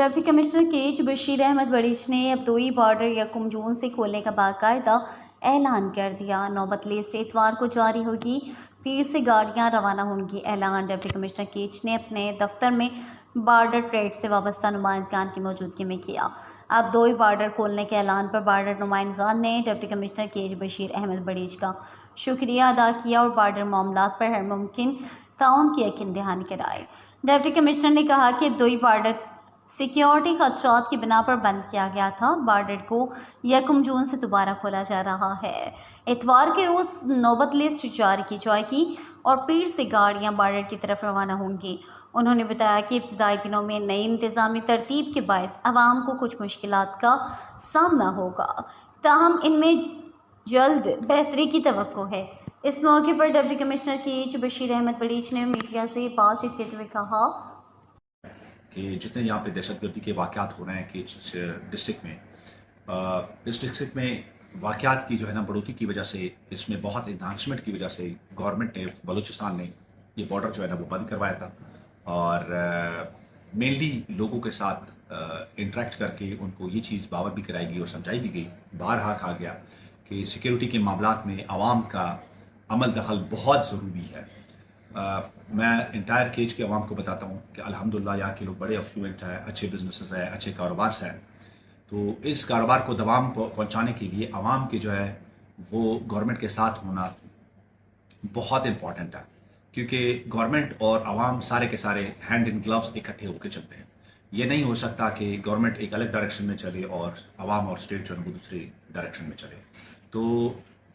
Deputy commissioner Kech Bashir Ahmad Barech ने अब दोई बॉर्डर यकम जून से खोलने का बाकायदा ऐलान कर दिया। नौबत लिस्ट इतवार को जारी होगी, पीर से गाड़ियां रवाना होंगी। ऐलान डिप्टी कमिश्नर केज ने अपने दफ्तर में बॉर्डर ट्रेड से वाबस्ता नुमाइंदगान की मौजूदगी में किया। अब दोई बॉर्डर खोलने के ऐलान पर बॉर्डर नुमाइंदगान ने डिप्टी कमिश्नर केज बशीर अहमद बड़ीच का शुक्रिया अदा किया और बॉर्डर मामलात पर हर मुमकिन ताउन की यकीन दहानी कराई। डिप्टी कमिश्नर ने कहा कि दोई बॉर्डर सिक्योरिटी खदशात की बिना पर बंद किया गया था। बॉर्डर को यकम जून से दोबारा खोला जा रहा है। इतवार के रोज़ नौबत लिस्ट जारी की जाएगी और पीर से गाड़ियां बॉर्डर की तरफ रवाना होंगी। उन्होंने बताया कि इब्तदाई दिनों में नई इंतज़ामी तरतीब के बायस आवाम को कुछ मुश्किलात का सामना होगा, ताहम इनमें जल्द बेहतरी की तवक्को है। इस मौके पर डिप्टी कमिश्नर केज बशीर अहमद बड़ीच ने मीडिया से बातचीत करते हुए कहा कि जितने यहाँ पे दहशतगर्दी के वाक़यात हो रहे हैं कि डिस्ट्रिक्ट में, इस डिस्ट्रिक्ट में वाक़यात की जो है ना बढ़ोतरी की वजह से, इसमें बहुत इन्हांसमेंट की वजह से गवर्नमेंट ने, बलूचिस्तान ने ये बॉर्डर जो है ना वो बंद करवाया था और मेनली लोगों के साथ इंटरेक्ट करके उनको ये चीज़ बावर भी कराई गई और समझाई भी गई, बारहा कहा गया कि सिक्योरिटी के मामलात में आवाम का अमल दखल बहुत ज़रूरी है। मैं इंटायर केज के अवाम को बताता हूँ कि अल्हम्दुलिल्लाह यहाँ के लोग बड़े अफ्लुएंट हैं, अच्छे बिजनेसेस हैं, अच्छे कारोबार से हैं। तो इस कारोबार को दवाम पहुँचाने के लिए अवाम के जो है वो गवर्नमेंट के साथ होना बहुत इम्पॉर्टेंट है, क्योंकि गवर्नमेंट और अवाम सारे के सारे हैंड इन ग्लव्स इकट्ठे होकर चलते हैं। ये नहीं हो सकता कि गवर्नमेंट एक अलग डायरेक्शन में चले और अवाम और स्टेट जो है वो दूसरी डायरेक्शन में चले। तो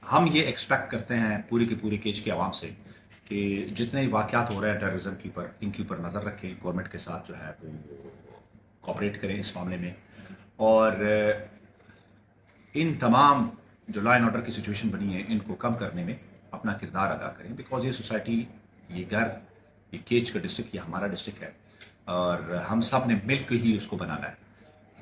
हम ये एक्सपेक्ट करते हैं पूरी की पूरी केज के अवाम से कि जितने वाक़यात हो रहे हैं टेररिज्म के ऊपर, इनके ऊपर नज़र रखें, गवर्नमेंट के साथ जो है वो कोऑपरेट करें इस मामले में और इन तमाम जो लॉ एंड ऑर्डर की सिचुएशन बनी है इनको कम करने में अपना किरदार अदा करें। बिकॉज ये सोसाइटी, ये घर, ये केज का डिस्ट्रिक्ट, ये हमारा डिस्ट्रिक्ट है और हम सब ने मिल के ही उसको बनाना है।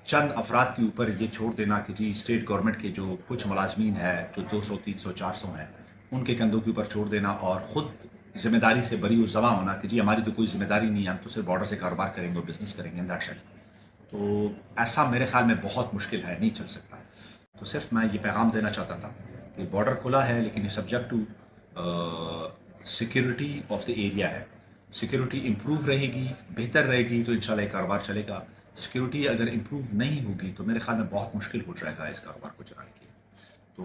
चंद अफराद के ऊपर ये छोड़ देना कि जी स्टेट गवर्नमेंट के जो कुछ मुलाजमीन है जो 200, 300, 400 हैं, उनके कंधों के ऊपर छोड़ देना और ख़ुद जिम्मेदारी से बरी जमा होना कि जी हमारी तो कोई जिम्मेदारी नहीं है, हम तो सिर्फ बॉर्डर से कारोबार करेंगे और बिजनेस करेंगे, दैट शिट। तो ऐसा मेरे ख्याल में बहुत मुश्किल है, नहीं चल सकता। तो सिर्फ मैं ये पैगाम देना चाहता था कि बॉर्डर खुला है लेकिन ये subject to security of the area है। सिक्योरिटी इम्प्रूव रहेगी, बेहतर रहेगी तो इंशाल्लाह ये कारोबार चलेगा। सिक्योरिटी अगर इम्प्रूव नहीं होगी तो मेरे ख्याल में बहुत मुश्किल हो जाएगा इस कारोबार को चलाने की। तो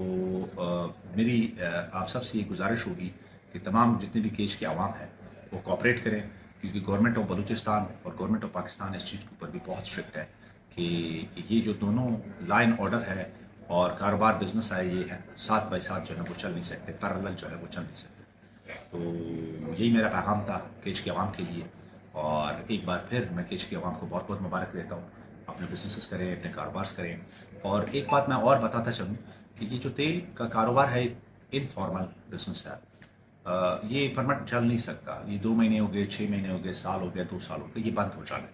मेरी आप सब से ये गुजारिश होगी कि तमाम जितने भी केज के अवाम हैं वो कोऑपरेट करें, क्योंकि गवर्नमेंट ऑफ बलूचिस्तान और गवर्नमेंट ऑफ पाकिस्तान इस चीज़ के ऊपर भी बहुत स्ट्रिक्ट है कि ये जो दोनों लॉ एंड ऑर्डर है और कारोबार बिजनेस है, ये है साथ बाई साथ जो है वो चल नहीं सकते, पैरेलल जो है वो चल नहीं सकते। तो यही मेरा पैगाम था केज के अवाम के लिए और एक बार फिर मैं केज के अवाम को बहुत बहुत मुबारक देता हूँ। अपने बिजनेसेस करें, अपने कारोबार करें। और एक बात मैं और बताता चलूँ कि ये जो तेल का कारोबार है इनफॉर्मल बिजनेस है, ये परमानेंट चल नहीं सकता। ये 2 महीने हो गए, 6 महीने हो गए, साल हो गया, 2 साल हो गए, ये बंद हो जाए।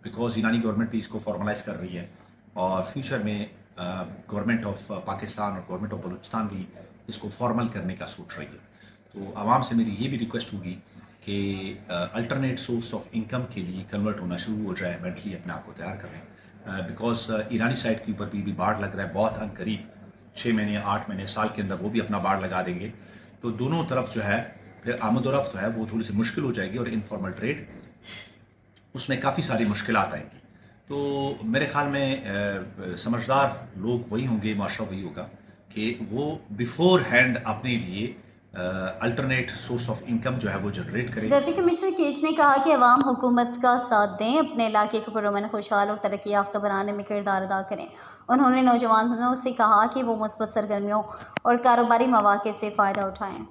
बिकॉज ईरानी गवर्नमेंट भी इसको फॉर्मलाइज कर रही है और फ्यूचर में गवर्नमेंट ऑफ पाकिस्तान और गवर्नमेंट ऑफ बलूचिस्तान भी इसको फॉर्मल करने का सोच रही है। तो आवाम से मेरी ये भी रिक्वेस्ट होगी कि अल्टरनेट सोर्स ऑफ इनकम के लिए कन्वर्ट होना शुरू हो जाए, मेंटली अपने आप को तैयार करें। बिकॉज ईरानी साइड के ऊपर भी बाढ़ लग रहा है बहुत अनकरीब, 6 महीने, 8 महीने, साल के अंदर वो भी अपना बाढ़ लगा देंगे। तो दोनों तरफ जो है फिर आमदोरफ्त है वो थोड़ी सी मुश्किल हो जाएगी और इनफॉर्मल ट्रेड उसमें काफ़ी सारी मुश्किलात आएंगी। तो मेरे ख्याल में समझदार लोग वही होंगे, माशरा वही होगा कि वो बिफोर हैंड अपने लिए अल्टरनेट सोर्स ऑफ इनकम जो है वो जनरेट करें। डिप्टी कमिश्नर केज ने कहा कि अवाम हुकूमत का साथ दें, अपने इलाके को पुरअमन, खुशहाल और तरक्की याफ्ता बनाने में किरदार अदा करें। उन्होंने नौजवानों से कहा कि वो मुस्बत सरगर्मियों और कारोबारी मौक़े से फ़ायदा उठाएँ।